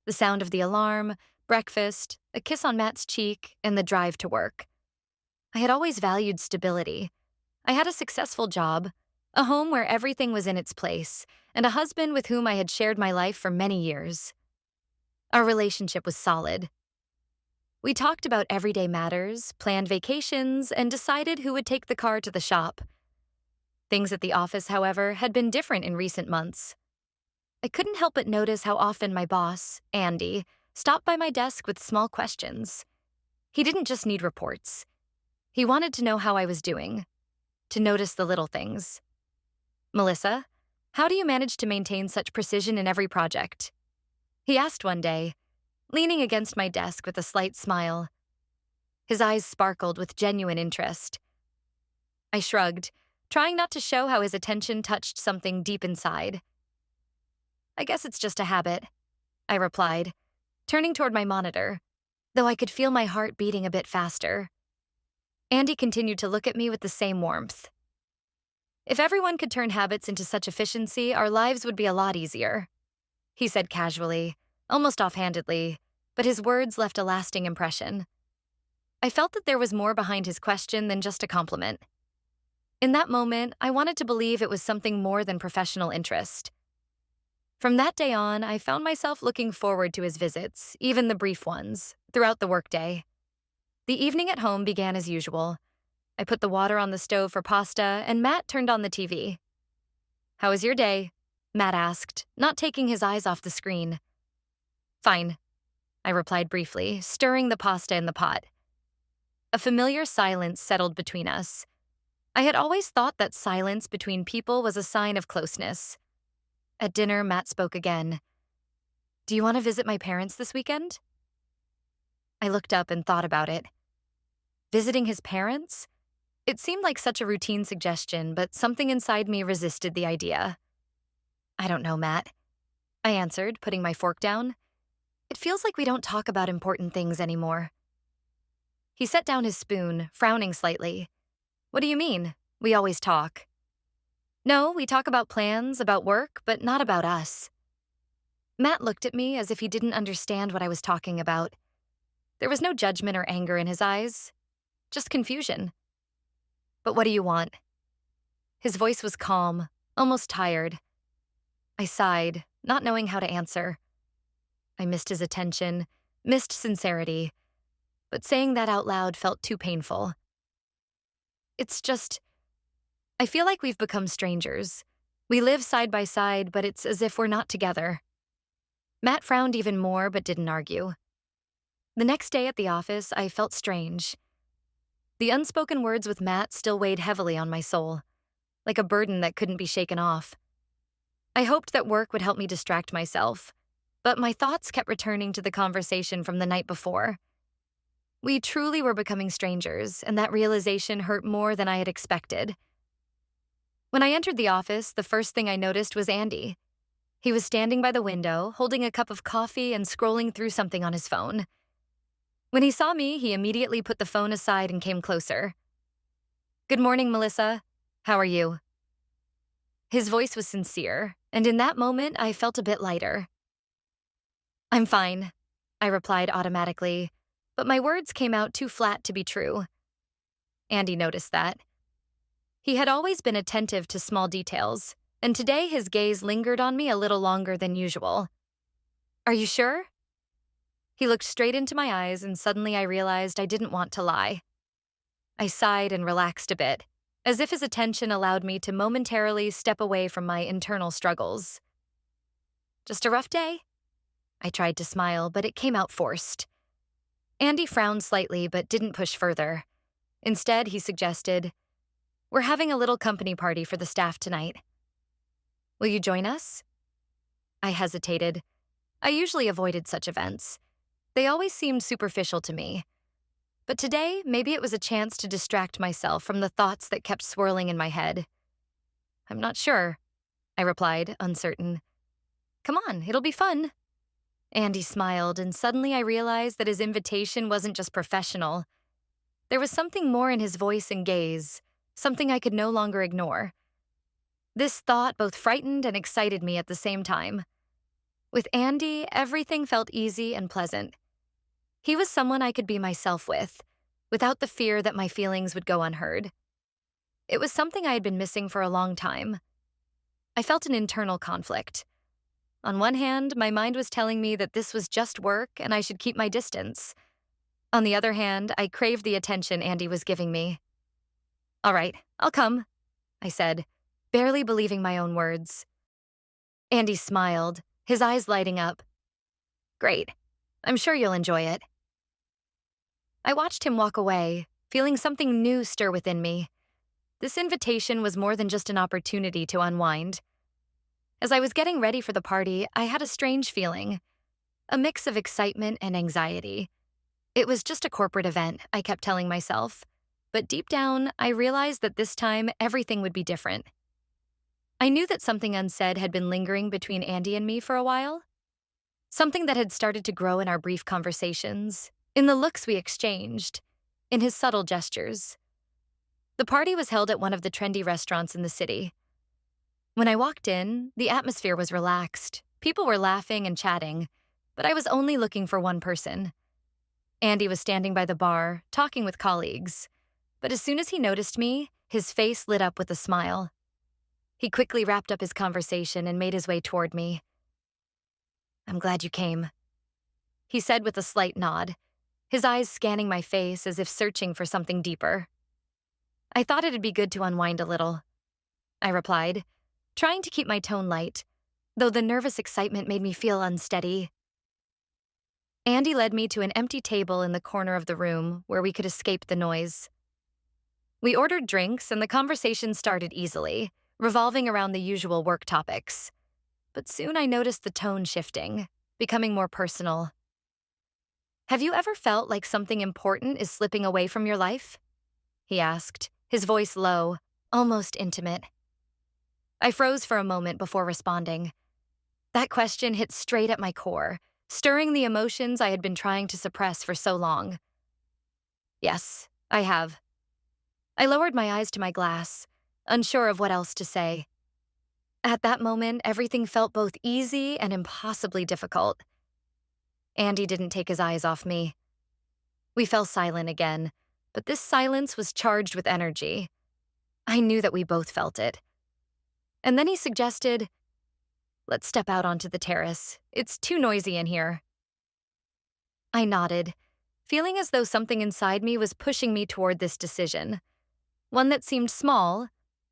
The sound of the alarm, breakfast, a kiss on Matt's cheek, and the drive to work. I had always valued stability. I had a successful job, a home where everything was in its place, and a husband with whom I had shared my life for many years. Our relationship was solid. We talked about everyday matters, planned vacations, and decided who would take the car to the shop. Things at the office, however, had been different in recent months. I couldn't help but notice how often my boss, Andy, stopped by my desk with small questions. He didn't just need reports. He wanted to know how I was doing, to notice the little things. "Melissa, how do you manage to maintain such precision in every project?" he asked one day, leaning against my desk with a slight smile. His eyes sparkled with genuine interest. I shrugged, trying not to show how his attention touched something deep inside. "I guess it's just a habit," I replied, turning toward my monitor, though I could feel my heart beating a bit faster. Andy continued to look at me with the same warmth. "If everyone could turn habits into such efficiency, our lives would be a lot easier," he said casually, almost offhandedly, but his words left a lasting impression. I felt that there was more behind his question than just a compliment. In that moment, I wanted to believe it was something more than professional interest. From that day on, I found myself looking forward to his visits, even the brief ones, throughout the workday. The evening at home began as usual. I put the water on the stove for pasta, and Matt turned on the TV. "How was your day?" Matt asked, not taking his eyes off the screen. "Fine," I replied briefly, stirring the pasta in the pot. A familiar silence settled between us. I had always thought that silence between people was a sign of closeness. At dinner, Matt spoke again. "Do you want to visit my parents this weekend?" I looked up and thought about it. Visiting his parents? It seemed like such a routine suggestion, but something inside me resisted the idea. "I don't know, Matt," I answered, putting my fork down. "It feels like we don't talk about important things anymore." He set down his spoon, frowning slightly. "What do you mean? We always talk." "No, we talk about plans, about work, but not about us." Matt looked at me as if he didn't understand what I was talking about. There was no judgment or anger in his eyes, just confusion. "But what do you want?" His voice was calm, almost tired. I sighed, not knowing how to answer. I missed his attention, missed sincerity, but saying that out loud felt too painful. "It's just, I feel like we've become strangers. We live side by side, but it's as if we're not together." Matt frowned even more, but didn't argue. The next day at the office, I felt strange. The unspoken words with Matt still weighed heavily on my soul, like a burden that couldn't be shaken off. I hoped that work would help me distract myself, but my thoughts kept returning to the conversation from the night before. We truly were becoming strangers, and that realization hurt more than I had expected. When I entered the office, the first thing I noticed was Andy. He was standing by the window, holding a cup of coffee and scrolling through something on his phone. When he saw me, he immediately put the phone aside and came closer. "Good morning, Melissa. How are you?" His voice was sincere, and in that moment, I felt a bit lighter. "I'm fine," I replied automatically, but my words came out too flat to be true. Andy noticed that. He had always been attentive to small details, and today his gaze lingered on me a little longer than usual. "Are you sure?" He looked straight into my eyes, and suddenly I realized I didn't want to lie. I sighed and relaxed a bit, as if his attention allowed me to momentarily step away from my internal struggles. "Just a rough day?" I tried to smile, but it came out forced. Andy frowned slightly but didn't push further. Instead, he suggested, "We're having a little company party for the staff tonight. Will you join us?" I hesitated. I usually avoided such events. They always seemed superficial to me. But today, maybe it was a chance to distract myself from the thoughts that kept swirling in my head. "I'm not sure," I replied, uncertain. "Come on, it'll be fun." Andy smiled, and suddenly I realized that his invitation wasn't just professional. There was something more in his voice and gaze, something I could no longer ignore. This thought both frightened and excited me at the same time. With Andy, everything felt easy and pleasant. He was someone I could be myself with, without the fear that my feelings would go unheard. It was something I had been missing for a long time. I felt an internal conflict. On one hand, my mind was telling me that this was just work and I should keep my distance. On the other hand, I craved the attention Andy was giving me. "All right, I'll come," I said, barely believing my own words. Andy smiled, his eyes lighting up. "Great. I'm sure you'll enjoy it." I watched him walk away, feeling something new stir within me. This invitation was more than just an opportunity to unwind. As I was getting ready for the party, I had a strange feeling, a mix of excitement and anxiety. It was just a corporate event, I kept telling myself, but deep down, I realized that this time everything would be different. I knew that something unsaid had been lingering between Andy and me for a while, something that had started to grow in our brief conversations, in the looks we exchanged, in his subtle gestures. The party was held at one of the trendy restaurants in the city. When I walked in, the atmosphere was relaxed. People were laughing and chatting, but I was only looking for one person. Andy was standing by the bar, talking with colleagues, but as soon as he noticed me, his face lit up with a smile. He quickly wrapped up his conversation and made his way toward me. "I'm glad you came," he said with a slight nod, his eyes scanning my face as if searching for something deeper. "I thought it'd be good to unwind a little," I replied, trying to keep my tone light, though the nervous excitement made me feel unsteady. Andy led me to an empty table in the corner of the room where we could escape the noise. We ordered drinks and the conversation started easily, revolving around the usual work topics. But soon I noticed the tone shifting, becoming more personal. "Have you ever felt like something important is slipping away from your life?" he asked, his voice low, almost intimate. I froze for a moment before responding. That question hit straight at my core, stirring the emotions I had been trying to suppress for so long. "Yes, I have." I lowered my eyes to my glass, unsure of what else to say. At that moment, everything felt both easy and impossibly difficult. Andy didn't take his eyes off me. We fell silent again, but this silence was charged with energy. I knew that we both felt it. And then he suggested, "Let's step out onto the terrace. It's too noisy in here." I nodded, feeling as though something inside me was pushing me toward this decision, one that seemed small,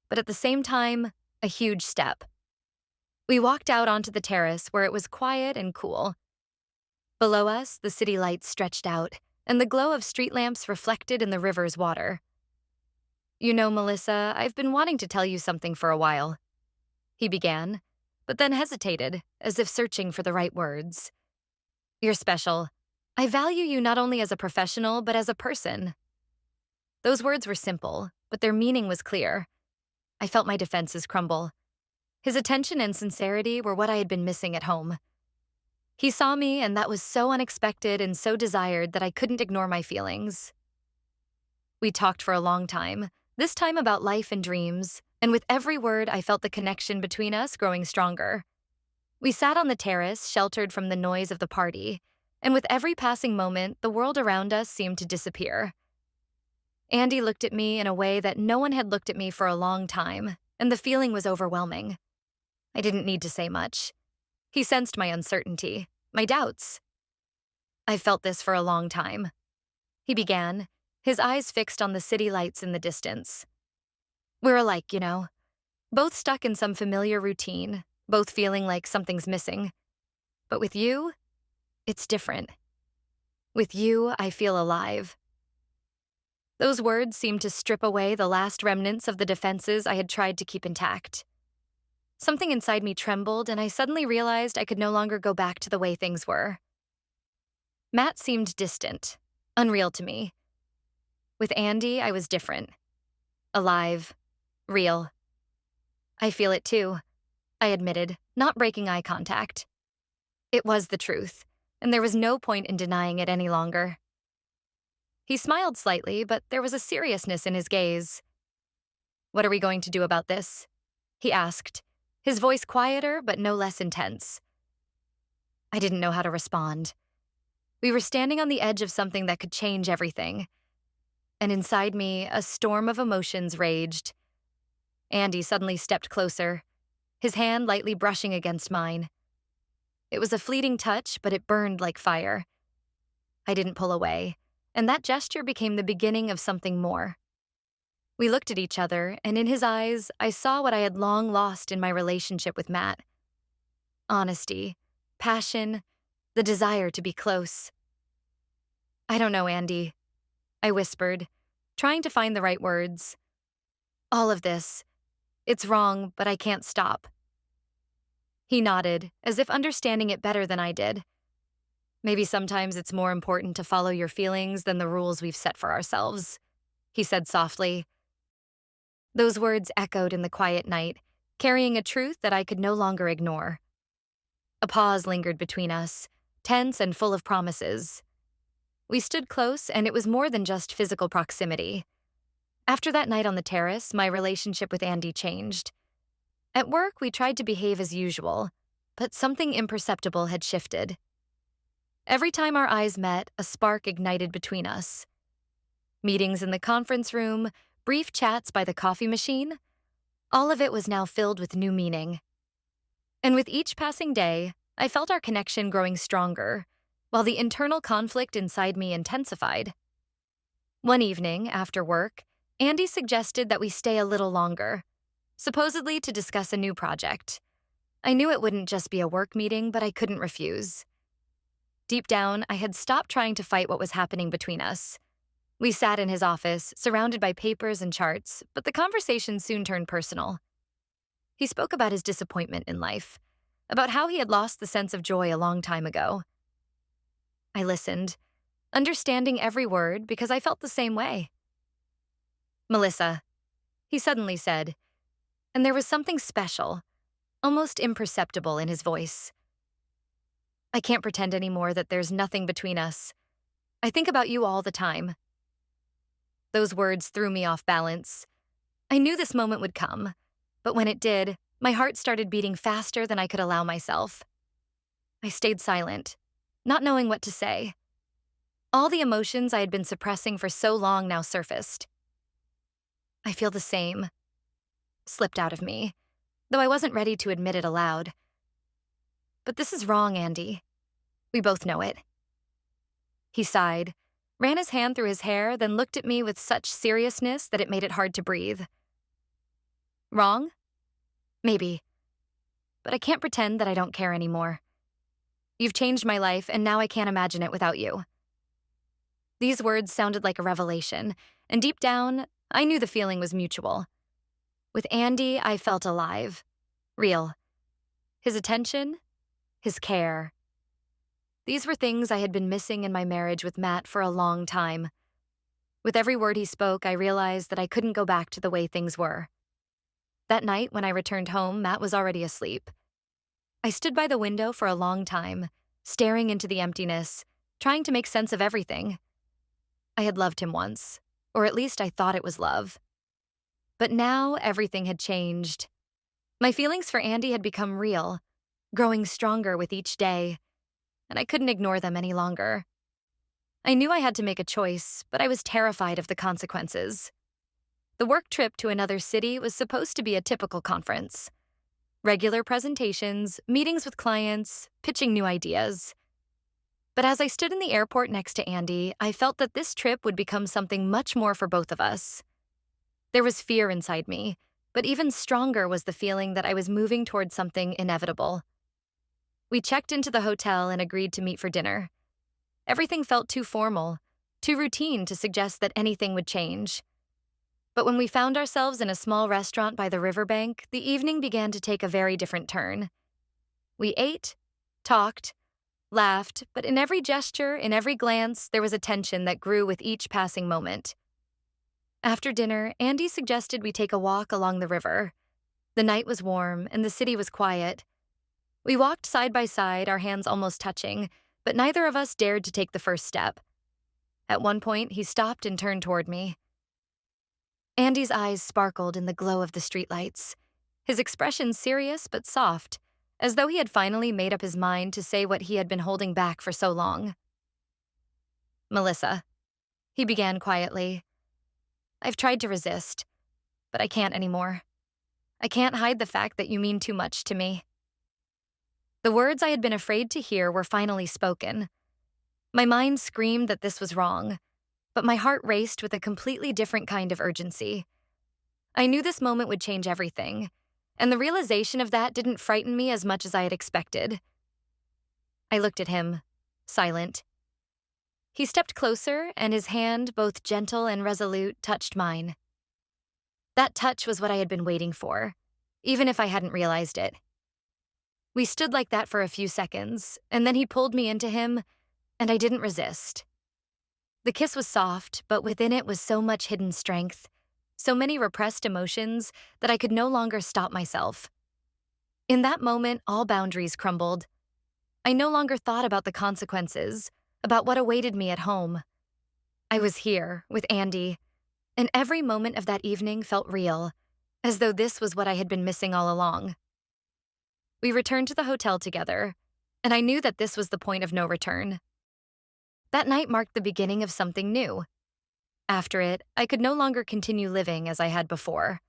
but at the same time, a huge step. We walked out onto the terrace where it was quiet and cool. Below us, the city lights stretched out, and the glow of street lamps reflected in the river's water. "You know, Melissa, I've been wanting to tell you something for a while," he began, but then hesitated, as if searching for the right words. "You're special. I value you not only as a professional, but as a person." Those words were simple, but their meaning was clear. I felt my defenses crumble. His attention and sincerity were what I had been missing at home. He saw me, and that was so unexpected and so desired that I couldn't ignore my feelings. We talked for a long time, this time about life and dreams, and with every word I felt the connection between us growing stronger. We sat on the terrace, sheltered from the noise of the party, and with every passing moment, the world around us seemed to disappear. Andy looked at me in a way that no one had looked at me for a long time, and the feeling was overwhelming. I didn't need to say much. He sensed my uncertainty, my doubts. "I felt this for a long time," he began, his eyes fixed on the city lights in the distance. "We're alike, you know. Both stuck in some familiar routine, both feeling like something's missing. But with you, it's different. With you, I feel alive." Those words seemed to strip away the last remnants of the defenses I had tried to keep intact. Something inside me trembled, and I suddenly realized I could no longer go back to the way things were. Matt seemed distant, unreal to me. With Andy, I was different. Alive. Real. "I feel it too," I admitted, not breaking eye contact. It was the truth, and there was no point in denying it any longer. He smiled slightly, but there was a seriousness in his gaze. "What are we going to do about this?" he asked, his voice quieter but no less intense. I didn't know how to respond. We were standing on the edge of something that could change everything, and inside me, a storm of emotions raged. Andy suddenly stepped closer, his hand lightly brushing against mine. It was a fleeting touch, but it burned like fire. I didn't pull away, and that gesture became the beginning of something more. We looked at each other, and in his eyes, I saw what I had long lost in my relationship with Matt. Honesty, passion, the desire to be close. "I don't know, Andy," I whispered, trying to find the right words. "All of this, it's wrong, but I can't stop." He nodded, as if understanding it better than I did. "Maybe sometimes it's more important to follow your feelings than the rules we've set for ourselves," he said softly. Those words echoed in the quiet night, carrying a truth that I could no longer ignore. A pause lingered between us, tense and full of promises. We stood close, and it was more than just physical proximity. After that night on the terrace, my relationship with Andy changed. At work, we tried to behave as usual, but something imperceptible had shifted. Every time our eyes met, a spark ignited between us. Meetings in the conference room, brief chats by the coffee machine, all of it was now filled with new meaning. And with each passing day, I felt our connection growing stronger, while the internal conflict inside me intensified. One evening, after work, Andy suggested that we stay a little longer, supposedly to discuss a new project. I knew it wouldn't just be a work meeting, but I couldn't refuse. Deep down, I had stopped trying to fight what was happening between us. We sat in his office, surrounded by papers and charts, but the conversation soon turned personal. He spoke about his disappointment in life, about how he had lost the sense of joy a long time ago. I listened, understanding every word because I felt the same way. "Melissa," he suddenly said, and there was something special, almost imperceptible in his voice. "I can't pretend anymore that there's nothing between us. I think about you all the time." Those words threw me off balance. I knew this moment would come, but when it did, my heart started beating faster than I could allow myself. I stayed silent, not knowing what to say. All the emotions I had been suppressing for so long now surfaced. "I feel the same," slipped out of me, though I wasn't ready to admit it aloud. "But this is wrong, Andy. We both know it." He sighed, ran his hand through his hair, then looked at me with such seriousness that it made it hard to breathe. "Wrong? Maybe. But I can't pretend that I don't care anymore. You've changed my life, and now I can't imagine it without you." These words sounded like a revelation, and deep down, I knew the feeling was mutual. With Andy, I felt alive, real. His attention, his care. These were things I had been missing in my marriage with Matt for a long time. With every word he spoke, I realized that I couldn't go back to the way things were. That night, when I returned home, Matt was already asleep. I stood by the window for a long time, staring into the emptiness, trying to make sense of everything. I had loved him once, or at least I thought it was love. But now everything had changed. My feelings for Andy had become real, growing stronger with each day, and I couldn't ignore them any longer. I knew I had to make a choice, but I was terrified of the consequences. The work trip to another city was supposed to be a typical conference. Regular presentations, meetings with clients, pitching new ideas. But as I stood in the airport next to Andy, I felt that this trip would become something much more for both of us. There was fear inside me, but even stronger was the feeling that I was moving toward something inevitable. We checked into the hotel and agreed to meet for dinner. Everything felt too formal, too routine to suggest that anything would change. But when we found ourselves in a small restaurant by the riverbank, the evening began to take a very different turn. We ate, talked, laughed, but in every gesture, in every glance, there was a tension that grew with each passing moment. After dinner, Andy suggested we take a walk along the river. The night was warm, and the city was quiet. We walked side by side, our hands almost touching, but neither of us dared to take the first step. At one point, he stopped and turned toward me. Andy's eyes sparkled in the glow of the streetlights, his expression serious but soft, as though he had finally made up his mind to say what he had been holding back for so long. "Melissa," he began quietly, "I've tried to resist, but I can't anymore. I can't hide the fact that you mean too much to me." The words I had been afraid to hear were finally spoken. My mind screamed that this was wrong, but my heart raced with a completely different kind of urgency. I knew this moment would change everything, and the realization of that didn't frighten me as much as I had expected. I looked at him, silent. He stepped closer, and his hand, both gentle and resolute, touched mine. That touch was what I had been waiting for, even if I hadn't realized it. We stood like that for a few seconds, and then he pulled me into him, and I didn't resist. The kiss was soft, but within it was so much hidden strength, so many repressed emotions that I could no longer stop myself. In that moment, all boundaries crumbled. I no longer thought about the consequences, about what awaited me at home. I was here, with Andy, and every moment of that evening felt real, as though this was what I had been missing all along. We returned to the hotel together, and I knew that this was the point of no return. That night marked the beginning of something new. After it, I could no longer continue living as I had before.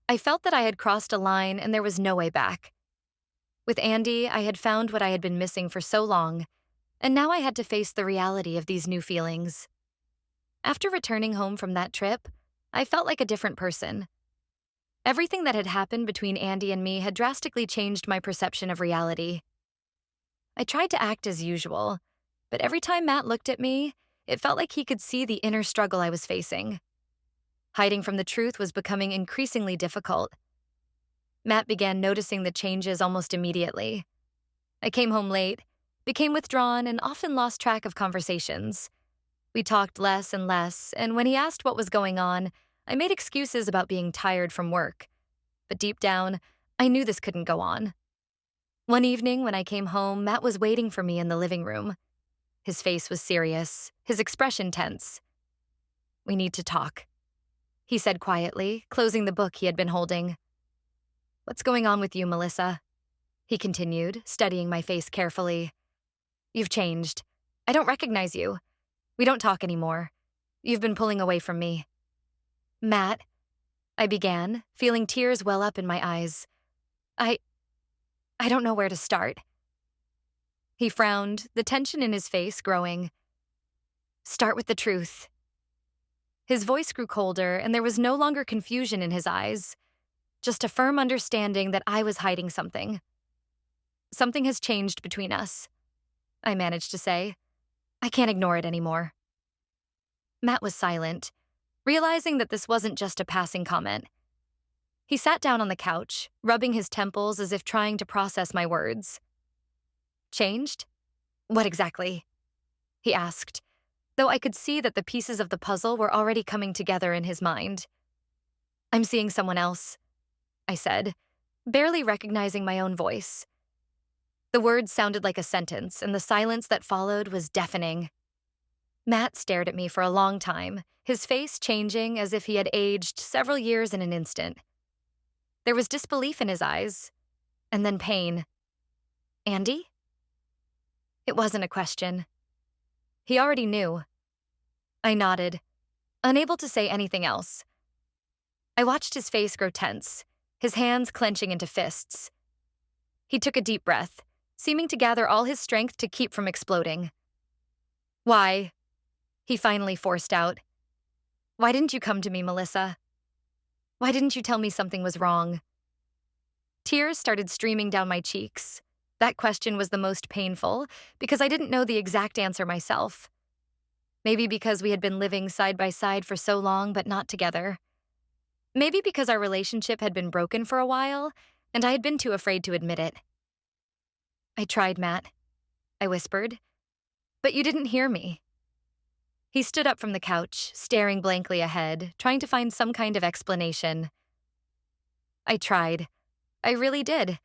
I felt that I had crossed a line and there was no way back. With Andy, I had found what I had been missing for so long, and now I had to face the reality of these new feelings. After returning home from that trip, I felt like a different person. Everything that had happened between Andy and me had drastically changed my perception of reality. I tried to act as usual, but every time Matt looked at me, it felt like he could see the inner struggle I was facing. Hiding from the truth was becoming increasingly difficult. Matt began noticing the changes almost immediately. I came home late, became withdrawn, and often lost track of conversations. We talked less and less, and when he asked what was going on, I made excuses about being tired from work. But deep down, I knew this couldn't go on. One evening when I came home, Matt was waiting for me in the living room. His face was serious, his expression tense. "We need to talk," he said quietly, closing the book he had been holding. "What's going on with you, Melissa?" he continued, studying my face carefully. "You've changed. I don't recognize you. We don't talk anymore. You've been pulling away from me." "Matt," I began, feeling tears well up in my eyes. I don't know where to start." He frowned, the tension in his face growing. "Start with the truth." His voice grew colder, and there was no longer confusion in his eyes, just a firm understanding that I was hiding something. "Something has changed between us," I managed to say. "I can't ignore it anymore." Matt was silent, realizing that this wasn't just a passing comment. He sat down on the couch, rubbing his temples as if trying to process my words. "Changed? What exactly?" he asked, though I could see that the pieces of the puzzle were already coming together in his mind. "I'm seeing someone else," I said, barely recognizing my own voice. The words sounded like a sentence, and the silence that followed was deafening. Matt stared at me for a long time, his face changing as if he had aged several years in an instant. There was disbelief in his eyes, and then pain. "Andy?" It wasn't a question. He already knew. I nodded, unable to say anything else. I watched his face grow tense, his hands clenching into fists. He took a deep breath, seeming to gather all his strength to keep from exploding. "Why?" he finally forced out. "Why didn't you come to me, Melissa? Why didn't you tell me something was wrong?" Tears started streaming down my cheeks. That question was the most painful because I didn't know the exact answer myself. Maybe because we had been living side by side for so long but not together. Maybe because our relationship had been broken for a while and I had been too afraid to admit it. "I tried, Matt," I whispered, "but you didn't hear me." He stood up from the couch, staring blankly ahead, trying to find some kind of explanation. "I tried. I really did.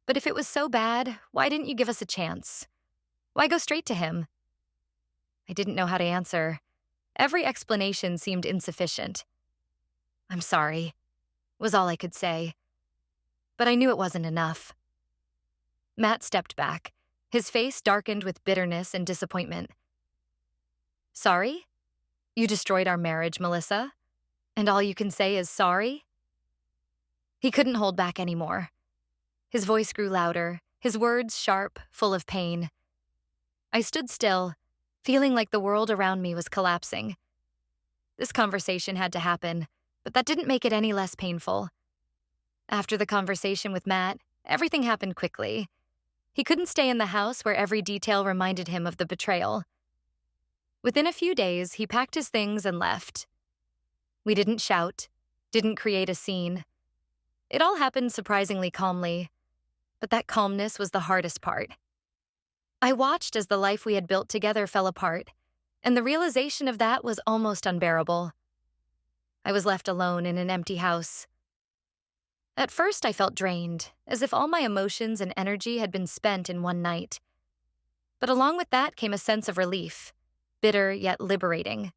But if it was so bad, why didn't you give us a chance? Why go straight to him?" I didn't know how to answer. Every explanation seemed insufficient. "I'm sorry," was all I could say. But I knew it wasn't enough. Matt stepped back, his face darkened with bitterness and disappointment. Sorry? You destroyed our marriage, Melissa? And all you can say is sorry? He couldn't hold back anymore. His voice grew louder, his words sharp, full of pain. I stood still, feeling like the world around me was collapsing. This conversation had to happen, but that didn't make it any less painful. After the conversation with Matt, everything happened quickly. He couldn't stay in the house where every detail reminded him of the betrayal. Within a few days, he packed his things and left. We didn't shout, didn't create a scene. It all happened surprisingly calmly, but that calmness was the hardest part. I watched as the life we had built together fell apart, and the realization of that was almost unbearable. I was left alone in an empty house. At first, I felt drained, as if all my emotions and energy had been spent in one night. But along with that came a sense of relief, bitter yet liberating.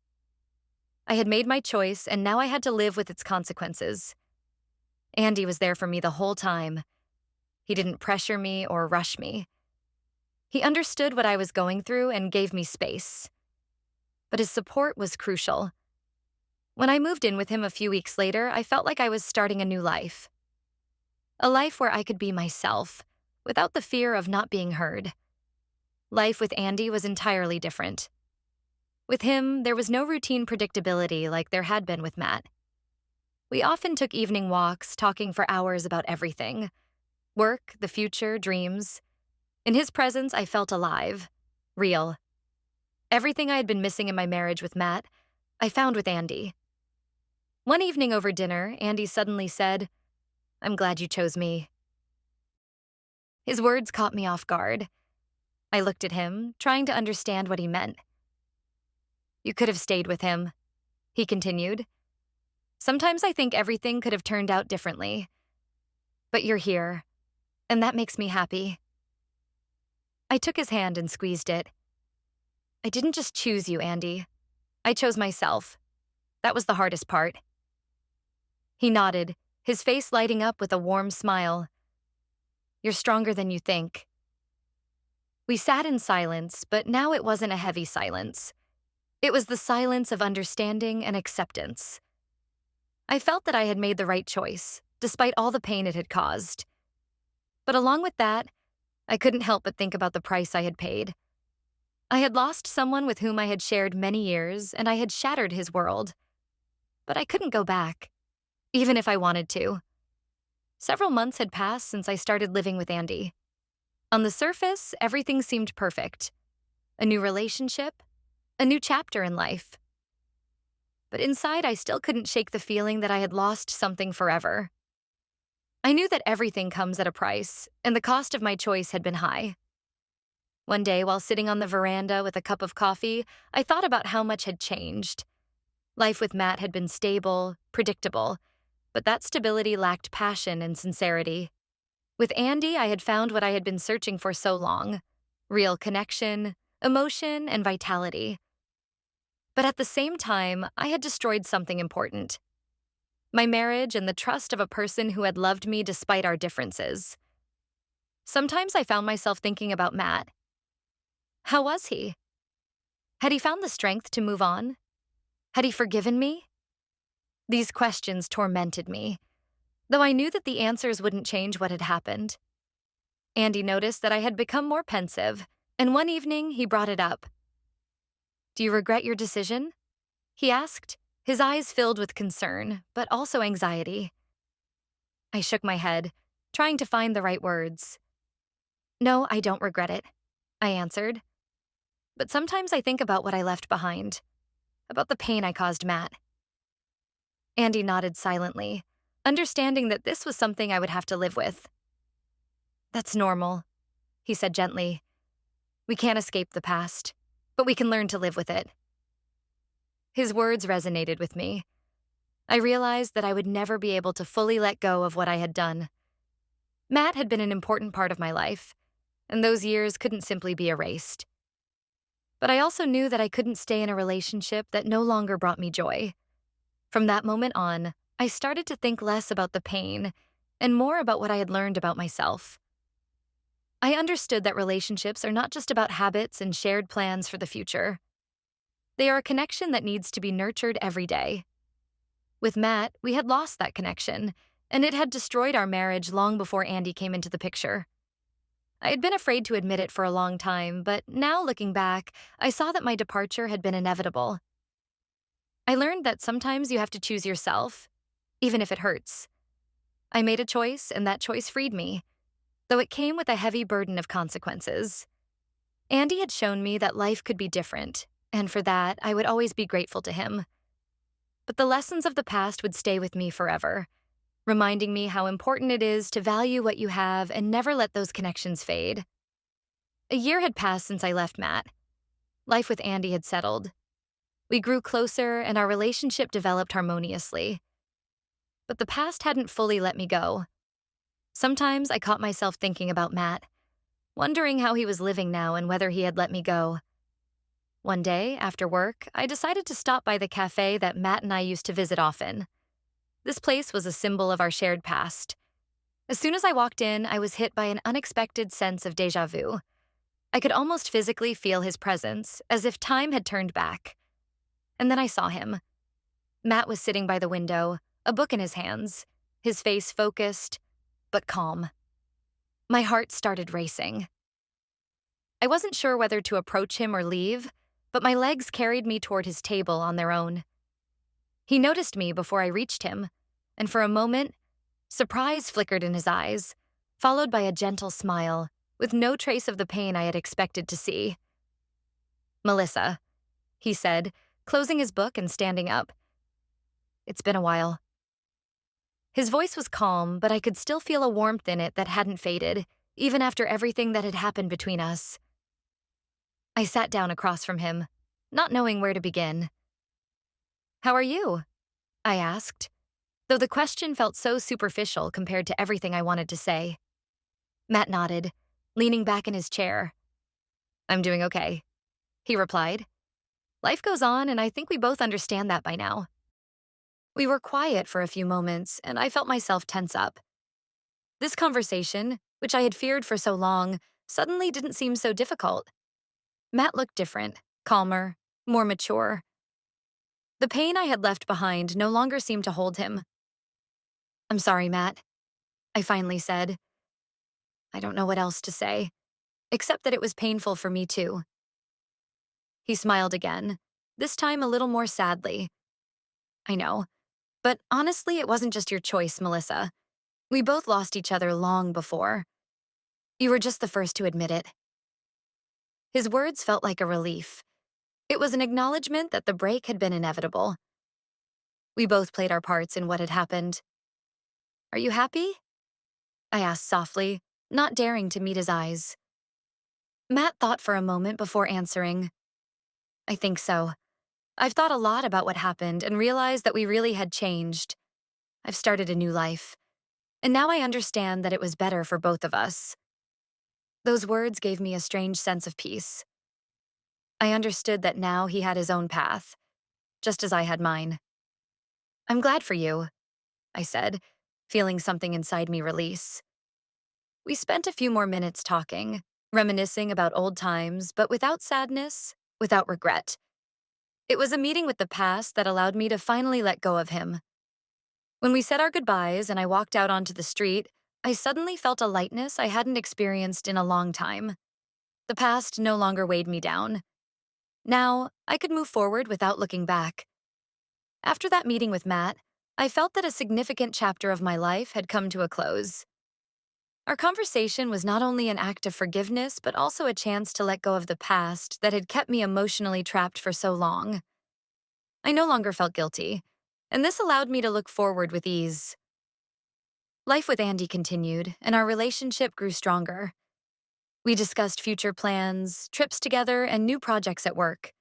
I had made my choice, and now I had to live with its consequences. Andy was there for me the whole time. He didn't pressure me or rush me. He understood what I was going through and gave me space. But his support was crucial. When I moved in with him a few weeks later, I felt like I was starting a new life. A life where I could be myself, without the fear of not being heard. Life with Andy was entirely different. With him, there was no routine predictability like there had been with Matt. We often took evening walks, talking for hours about everything. Work, the future, dreams. In his presence, I felt alive, real. Everything I had been missing in my marriage with Matt, I found with Andy. One evening over dinner, Andy suddenly said, "I'm glad you chose me." His words caught me off guard. I looked at him, trying to understand what he meant. "You could have stayed with him," he continued. "Sometimes I think everything could have turned out differently. But you're here, and that makes me happy." I took his hand and squeezed it. "I didn't just choose you, Andy. I chose myself. That was the hardest part." He nodded, his face lighting up with a warm smile. "You're stronger than you think." We sat in silence, but now it wasn't a heavy silence. It was the silence of understanding and acceptance. I felt that I had made the right choice, despite all the pain it had caused. But along with that, I couldn't help but think about the price I had paid. I had lost someone with whom I had shared many years, and I had shattered his world. But I couldn't go back, even if I wanted to. Several months had passed since I started living with Andy. On the surface, everything seemed perfect. A new relationship, a new chapter in life. But inside, I still couldn't shake the feeling that I had lost something forever. I knew that everything comes at a price, and the cost of my choice had been high. One day, while sitting on the veranda with a cup of coffee, I thought about how much had changed. Life with Matt had been stable, predictable, but that stability lacked passion and sincerity. With Andy, I had found what I had been searching for so long: real connection, emotion, and vitality. But at the same time, I had destroyed something important: my marriage and the trust of a person who had loved me despite our differences. Sometimes I found myself thinking about Matt. How was he? Had he found the strength to move on? Had he forgiven me? These questions tormented me, though I knew that the answers wouldn't change what had happened. Andy noticed that I had become more pensive, and one evening he brought it up. "Do you regret your decision?" he asked, his eyes filled with concern, but also anxiety. I shook my head, trying to find the right words. "No, I don't regret it," I answered. "But sometimes I think about what I left behind, about the pain I caused Matt." Andy nodded silently, understanding that this was something I would have to live with. "That's normal," he said gently. "We can't escape the past, but we can learn to live with it." His words resonated with me. I realized that I would never be able to fully let go of what I had done. Matt had been an important part of my life, and those years couldn't simply be erased. But I also knew that I couldn't stay in a relationship that no longer brought me joy. From that moment on, I started to think less about the pain and more about what I had learned about myself. I understood that relationships are not just about habits and shared plans for the future. They are a connection that needs to be nurtured every day. With Matt, we had lost that connection, and it had destroyed our marriage long before Andy came into the picture. I had been afraid to admit it for a long time, but now looking back, I saw that my departure had been inevitable. I learned that sometimes you have to choose yourself, even if it hurts. I made a choice, and that choice freed me, though it came with a heavy burden of consequences. Andy had shown me that life could be different, and for that, I would always be grateful to him. But the lessons of the past would stay with me forever, reminding me how important it is to value what you have and never let those connections fade. A year had passed since I left Matt. Life with Andy had settled. We grew closer, and our relationship developed harmoniously. But the past hadn't fully let me go. Sometimes I caught myself thinking about Matt, wondering how he was living now and whether he had let me go. One day, after work, I decided to stop by the cafe that Matt and I used to visit often. This place was a symbol of our shared past. As soon as I walked in, I was hit by an unexpected sense of déjà vu. I could almost physically feel his presence, as if time had turned back. And then I saw him. Matt was sitting by the window, a book in his hands, his face focused, but calm. My heart started racing. I wasn't sure whether to approach him or leave, but my legs carried me toward his table on their own. He noticed me before I reached him, and for a moment, surprise flickered in his eyes, followed by a gentle smile, with no trace of the pain I had expected to see. "Melissa," he said, closing his book and standing up. "It's been a while." His voice was calm, but I could still feel a warmth in it that hadn't faded, even after everything that had happened between us. I sat down across from him, not knowing where to begin. "How are you?" I asked, though the question felt so superficial compared to everything I wanted to say. Matt nodded, leaning back in his chair. "I'm doing okay," he replied. "Life goes on, and I think we both understand that by now." We were quiet for a few moments, and I felt myself tense up. This conversation, which I had feared for so long, suddenly didn't seem so difficult. Matt looked different, calmer, more mature. The pain I had left behind no longer seemed to hold him. "I'm sorry, Matt," I finally said. I don't know what else to say, except that it was painful for me too. He smiled again, this time a little more sadly. "I know, but honestly, it wasn't just your choice, Melissa. We both lost each other long before. You were just the first to admit it." His words felt like a relief. It was an acknowledgement that the break had been inevitable. We both played our parts in what had happened. "Are you happy?" I asked softly, not daring to meet his eyes. Matt thought for a moment before answering. "I think so. I've thought a lot about what happened and realized that we really had changed. I've started a new life, and now I understand that it was better for both of us." Those words gave me a strange sense of peace. I understood that now he had his own path, just as I had mine. "I'm glad for you," I said, feeling something inside me release. We spent a few more minutes talking, reminiscing about old times, but without sadness, without regret. It was a meeting with the past that allowed me to finally let go of him. When we said our goodbyes and I walked out onto the street, I suddenly felt a lightness I hadn't experienced in a long time. The past no longer weighed me down. Now, I could move forward without looking back. After that meeting with Matt, I felt that a significant chapter of my life had come to a close. Our conversation was not only an act of forgiveness, but also a chance to let go of the past that had kept me emotionally trapped for so long. I no longer felt guilty, and this allowed me to look forward with ease. Life with Andy continued, and our relationship grew stronger. We discussed future plans, trips together, and new projects at work.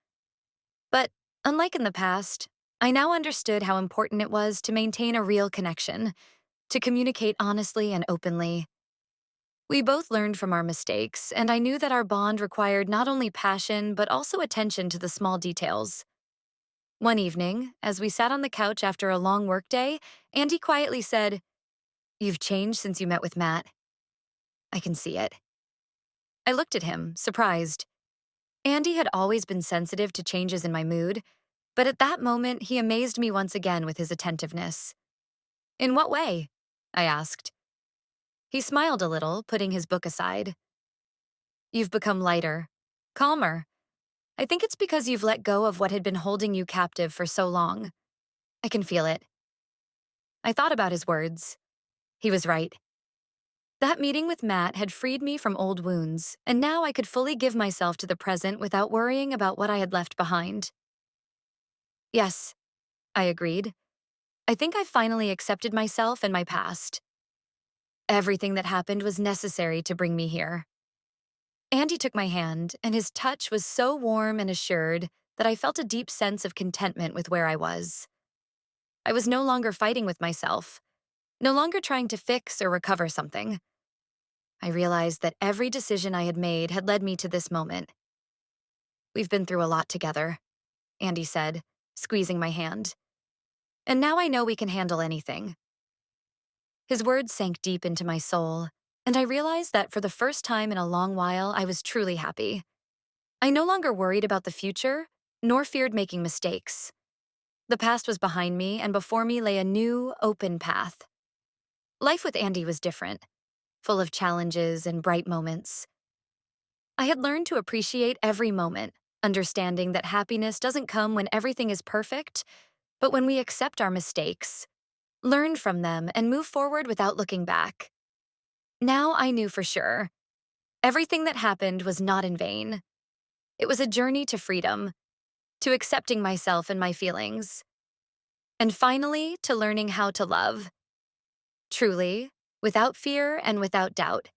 But, unlike in the past, I now understood how important it was to maintain a real connection, to communicate honestly and openly. We both learned from our mistakes, and I knew that our bond required not only passion, but also attention to the small details. One evening, as we sat on the couch after a long workday, Andy quietly said, "You've changed since you met with Matt. I can see it." I looked at him, surprised. Andy had always been sensitive to changes in my mood, but at that moment, he amazed me once again with his attentiveness. In what way? I asked. He smiled a little, putting his book aside. You've become lighter, calmer. I think it's because you've let go of what had been holding you captive for so long. I can feel it. I thought about his words. He was right. That meeting with Matt had freed me from old wounds, and now I could fully give myself to the present without worrying about what I had left behind. Yes, I agreed. I think I finally accepted myself and my past. Everything that happened was necessary to bring me here. Andy took my hand, and his touch was so warm and assured that I felt a deep sense of contentment with where I was. I was no longer fighting with myself, no longer trying to fix or recover something. I realized that every decision I had made had led me to this moment. We've been through a lot together, Andy said, squeezing my hand. And now I know we can handle anything. His words sank deep into my soul, and I realized that for the first time in a long while, I was truly happy. I no longer worried about the future, nor feared making mistakes. The past was behind me, and before me lay a new, open path. Life with Andy was different, full of challenges and bright moments. I had learned to appreciate every moment, understanding that happiness doesn't come when everything is perfect, but when we accept our mistakes, learn from them, and move forward without looking back. Now I knew for sure. Everything that happened was not in vain. It was a journey to freedom, to accepting myself and my feelings, and finally to learning how to love. Truly, without fear and without doubt.